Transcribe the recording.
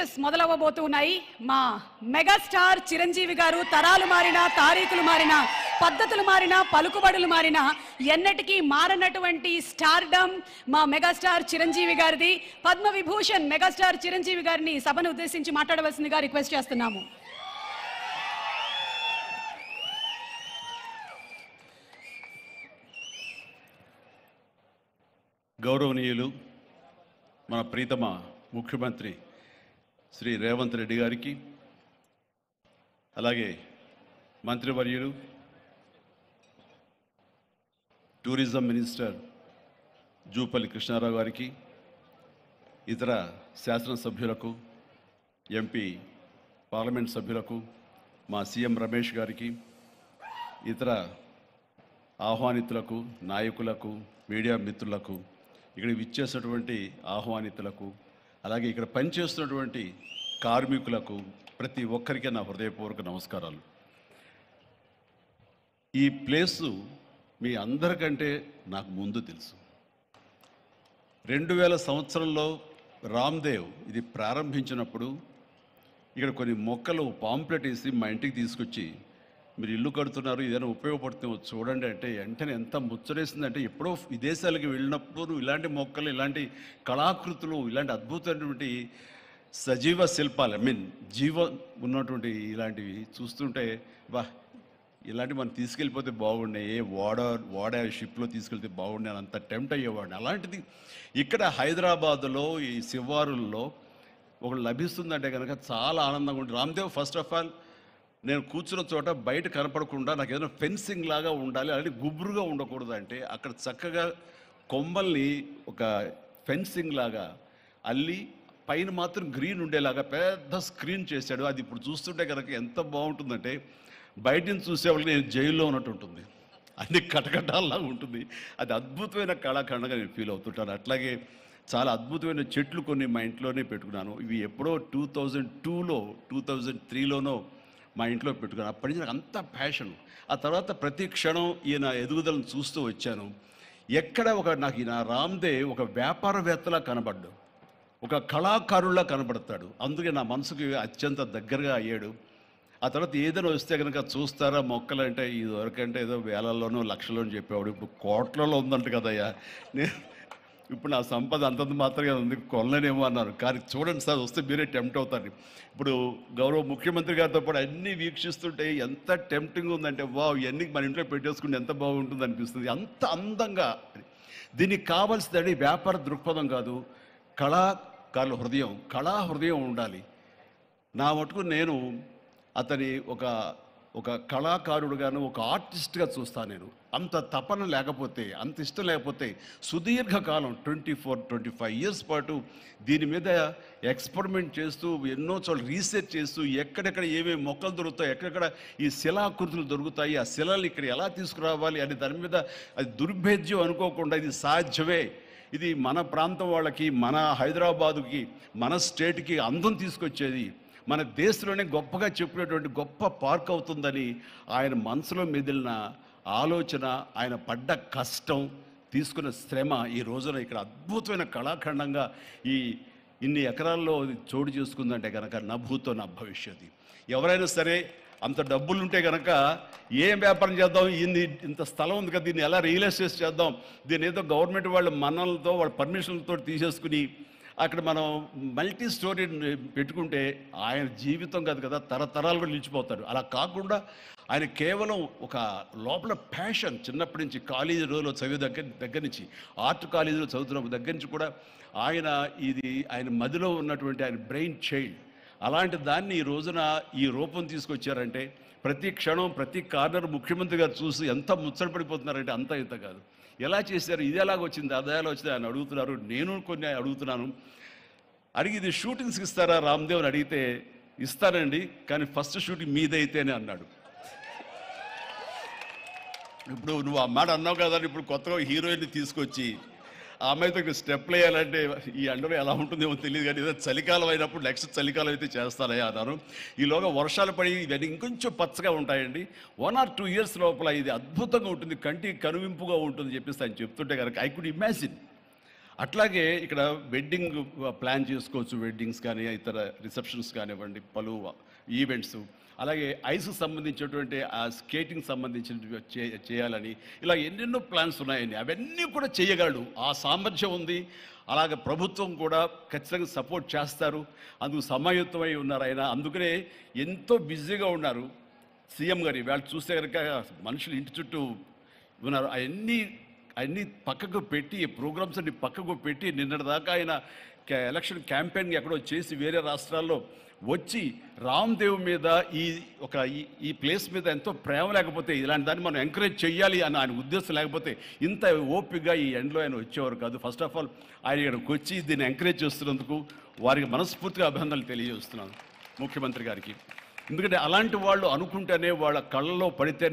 Speeches మొదలవ్వబోతున్నాయి. మా megastar Chiranjeevi గారు తరాలు మారినా, తారీఖులు మారినా, పద్ధతులు మారినా, పలుకుబడులు మారినా ఎన్నటికీ మారనటువంటి స్టార్డమ్ మా మెగాస్టార్ చిరంజీవి గారిది. పద్మ విభూషణ్ మెగాస్టార్ చిరంజీవి గారిని సభను ఉద్దేశించి మాట్లాడవలసిందిగా రిక్వెస్ట్ చేస్తున్నాము. గౌరవనీయులు మన ప్రీతమ ముఖ్యమంత్రి శ్రీ రేవంత్ రెడ్డి గారికి, అలాగే మంత్రివర్యులు టూరిజం మినిస్టర్ జూపల్లి కృష్ణారావు గారికి, ఇతర శాసనసభ్యులకు, ఎంపీ పార్లమెంట్ సభ్యులకు, మా సీఎం రమేష్ గారికి, ఇతర ఆహ్వానితులకు, నాయకులకు, మీడియా మిత్రులకు, ఇక్కడ విచ్చేసినటువంటి ఆహ్వానితులకు, అలాగే ఇక్కడ పనిచేస్తున్నటువంటి కార్మికులకు, ప్రతి ఒక్కరికి నా హృదయపూర్వక నమస్కారాలు. ఈ ప్లేసు మీ అందరికంటే నాకు ముందు తెలుసు. 2000 సంవత్సరంలో రామ్దేవ్ ఇది ప్రారంభించినప్పుడు ఇక్కడ కొన్ని మొక్కలు పాంప్లెట్ వేసి మా ఇంటికి తీసుకొచ్చి, మీరు ఇల్లు కడుతున్నారు, ఏదైనా ఉపయోగపడుతుందో చూడండి అంటే వెంటనే ఎంత ముచ్చరేసిందంటే, ఎప్పుడో విదేశాలకు వెళ్ళినప్పుడు ఇలాంటి మొక్కలు, ఇలాంటి కళాకృతులు, ఇలాంటి అద్భుతమైనటువంటి సజీవ శిల్పాలు, జీవం ఉన్నటువంటి ఇలాంటివి చూస్తుంటే ఇలాంటివి మనం తీసుకెళ్ళిపోతే బాగుండే, వాడ షిప్లో తీసుకెళ్తే బాగుండే అని అంత టెంప్ట్ అయ్యేవాడిని. అలాంటిది ఇక్కడ హైదరాబాదులో ఈ శివారుల్లో ఒకటి లభిస్తుందంటే కనుక చాలా ఆనందంగా ఉంటుంది. రామ్దేవ్ ఫస్ట్ ఆఫ్ ఆల్ నేను కూర్చున్న చోట బయట కనపడకుండా నాకు ఏదైనా ఫెన్సింగ్ లాగా ఉండాలి, అలాంటి గుబురుగా ఉండకూడదు అంటే అక్కడ చక్కగా కొమ్మల్ని ఒక ఫెన్సింగ్ లాగా అల్లి పైన మాత్రం గ్రీన్ ఉండేలాగా పెద్ద స్క్రీన్ చేశాడు. అది ఇప్పుడు చూస్తుంటే కనుక ఎంత బాగుంటుందంటే బయట నుంచి చూసేవాళ్ళకి నేను జైల్లో ఉన్నట్టు ఉంటుంది, అన్ని కటకటాల్లాగా ఉంటుంది. అది అద్భుతమైన కళాఖండంగా నేను ఫీల్ అవుతుంటాను. అట్లాగే చాలా అద్భుతమైన చెట్లు కొన్ని మా ఇంట్లోనే పెట్టుకున్నాను. ఇవి ఎప్పుడో 2002లో 2003లోనో మా ఇంట్లో పెట్టుకున్నాను. అప్పటి నుంచి నాకు అంత ప్యాషన్. ఆ తర్వాత ప్రతి క్షణం ఈయన ఎదుగుదలను చూస్తూ వచ్చాను. ఎక్కడ నాకు ఈయన రామ్దేవ్ ఒక వ్యాపారవేత్తలా కనబడ్డు, ఒక కళాకారుల్లా కనబడతాడు. అందుకే నా మనసుకి అత్యంత దగ్గరగా అయ్యాడు. ఆ తర్వాత ఏదైనా వస్తే కనుక చూస్తారా మొక్కలు అంటే, ఇదివరకంటే ఏదో వేలల్లోనో లక్షల్లోనూ చెప్పేవాడు, ఇప్పుడు కోట్లలో ఉందంట కదయ్యా. ఇప్పుడు నా సంపద అంతంత మాత్రమే ఉంది, కొనలేనేమో అన్నారు. కానీ చూడండి సార్, వస్తే మీరే టెంప్ట్ అవుతారు. ఇప్పుడు గౌరవ ముఖ్యమంత్రి గారితో పాటు అన్నీ వీక్షిస్తుంటే ఎంత టెంప్టింగ్ ఉందంటే, ఇవన్నీ మన ఇంట్లో పెట్టేసుకుంటే ఎంత బాగుంటుంది అనిపిస్తుంది. అంత అందంగా దీనికి కావాల్సిందండి వ్యాపార దృక్పథం కాదు, కళాకారుల హృదయం, కళా హృదయం ఉండాలి. నా మటుకు నేను అతని ఒక కళాకారుడుగాను, ఒక ఆర్టిస్ట్గా చూస్తాను. నేను అంత తపన లేకపోతే, అంత ఇష్టం లేకపోతే సుదీర్ఘకాలం 24-25 ఇయర్స్ పాటు దీని మీద ఎక్స్పెరిమెంట్ చేస్తూ, ఎన్నో చోట్ల రీసెర్చ్ చేస్తూ, ఎక్కడెక్కడ ఏమేమి మొక్కలు దొరుకుతాయి, ఎక్కడెక్కడ ఈ శిలాకృతులు దొరుకుతాయి, ఆ శిలలు ఇక్కడ ఎలా తీసుకురావాలి అని దాని మీద అది దుర్భేద్యం అనుకోకుండా ఇది సాధ్యమే, ఇది మన ప్రాంతం వాళ్ళకి, మన హైదరాబాదుకి, మన స్టేట్కి అందం తీసుకొచ్చేది, మన దేశంలోనే గొప్పగా చెప్పినటువంటి గొప్ప పార్క్ అవుతుందని ఆయన మనసులో మెదిలిన ఆలోచన, ఆయన పడ్డ కష్టం, తీసుకున్న శ్రమ ఈ రోజున ఇక్కడ అద్భుతమైన కళాఖండంగా ఇన్ని ఎకరాల్లో చోటు చేసుకుందంటే కనుక నభూతో నా భవిష్యత్తు. ఎవరైనా సరే అంత డబ్బులుంటే కనుక ఏం వ్యాపారం చేద్దాం, ఇంత స్థలం ఉంది కదా, దీన్ని ఎలా రియల్ ఎస్టేట్ చేద్దాం, దీన్ని ఏదో గవర్నమెంట్ వాళ్ళ మన్నలతో వాళ్ళ పర్మిషన్లతో తీసేసుకుని అక్కడ మనం మల్టీ స్టోరీ పెట్టుకుంటే ఆయన జీవితం కాదు కదా, తరతరాలు కూడా నిలిచిపోతాడు. అలా కాకుండా ఆయన కేవలం ఒక లోపల ప్యాషన్, చిన్నప్పటి నుంచి కాలేజీ రోజులో చదివే దగ్గర నుంచి, ఆర్ట్ కాలేజీలో చదువుతున్న దగ్గర నుంచి కూడా ఆయన మదిలో ఉన్నటువంటి ఆయన బ్రెయిన్ చైల్డ్, అలాంటి దాన్ని ఈ రోజున ఈ రూపం తీసుకొచ్చారంటే ప్రతి క్షణం, ప్రతి కార్నర్ ముఖ్యమంత్రి గారు చూసి ఎంత ముచ్చటపడిపోతున్నారంటే అంత ఇంత కాదు. ఎలా చేశారు, ఇది ఎలాగొచ్చింది, అది ఎలా వచ్చింది ఆయన అడుగుతున్నారు. నేను కొన్ని అడుగుతున్నాను. అడిగి ఇది షూటింగ్స్కి ఇస్తారా రామ్దేవ్ అని అడిగితే, ఇస్తానండి, కానీ ఫస్ట్ షూటింగ్ మీదైతేనే అన్నాడు. ఇప్పుడు నువ్వు ఆ మాట అన్నావు కదా, ఇప్పుడు కొత్తగా హీరోయిన్ని తీసుకొచ్చి ఆ అమ్మాయితో స్టెప్లు వేయాలంటే ఈ ఎండలో ఎలా ఉంటుందేమో తెలియదు, కానీ ఏదో చలికాలం అయినప్పుడు నెక్స్ట్ చలికాలం అయితే చేస్తానయ్యా అన్నాను. ఈలోగా వర్షాలు పడి ఇవన్నీ ఇంకొంచెం పచ్చగా ఉంటాయండి, 1 or 2 ఇయర్స్ లోపల ఇది అద్భుతంగా ఉంటుంది, కంటికి కనువింపుగా ఉంటుంది చెప్పేసి ఆయన చెప్తుంటే కనుక ఐ కుడ్ ఇమాజిన్ అట్లాగే ఇక్కడ వెడ్డింగ్ ప్లాన్ చేసుకోవచ్చు, వెడ్డింగ్స్ కానీ ఇతర రిసెప్షన్స్ కానివ్వండి, పలు ఈవెంట్స్, అలాగే ఐస్కి సంబంధించినటువంటి ఆ స్కేటింగ్ సంబంధించిన చేయాలని ఇలా ఎన్నెన్నో ప్లాన్స్ ఉన్నాయండి. అవన్నీ కూడా చేయగలడు, ఆ సామర్థ్యం ఉంది. అలాగే ప్రభుత్వం కూడా ఖచ్చితంగా సపోర్ట్ చేస్తారు, అందుకు సమాయుత్తమై ఉన్నారు ఆయన. అందుకనే ఎంతో బిజీగా ఉన్నారు సీఎం గారు. వాళ్ళు చూస్తే కనుక మనుషులు ఇంటి చుట్టూ ఉన్నారు. అవన్నీ పక్కకు పెట్టి, ప్రోగ్రామ్స్ అన్ని పక్కకు పెట్టి నిన్నటిదాకా ఆయన ఎలక్షన్ క్యాంపెయిన్ ఎక్కడో చేసి వేరే రాష్ట్రాల్లో వచ్చి రామ్దేవ్ మీద ఈ ప్లేస్ మీద ఎంతో ప్రేమ లేకపోతే, ఇలాంటి దాన్ని మనం ఎంకరేజ్ చేయాలి అని ఆయన ఉద్దేశం లేకపోతే ఇంత ఓపికగా ఈ ఎండ్లో ఆయన వచ్చేవారు కాదు. ఫస్ట్ ఆఫ్ ఆల్ ఆయన ఇక్కడికి వచ్చి దీన్ని ఎంకరేజ్ చేస్తున్నందుకు వారికి మనస్ఫూర్తిగా అభినందనలు తెలియజేస్తున్నాను ముఖ్యమంత్రి గారికి. ఎందుకంటే అలాంటి వాళ్ళు అనుకుంటేనే, వాళ్ళ కళ్ళలో పడితేనే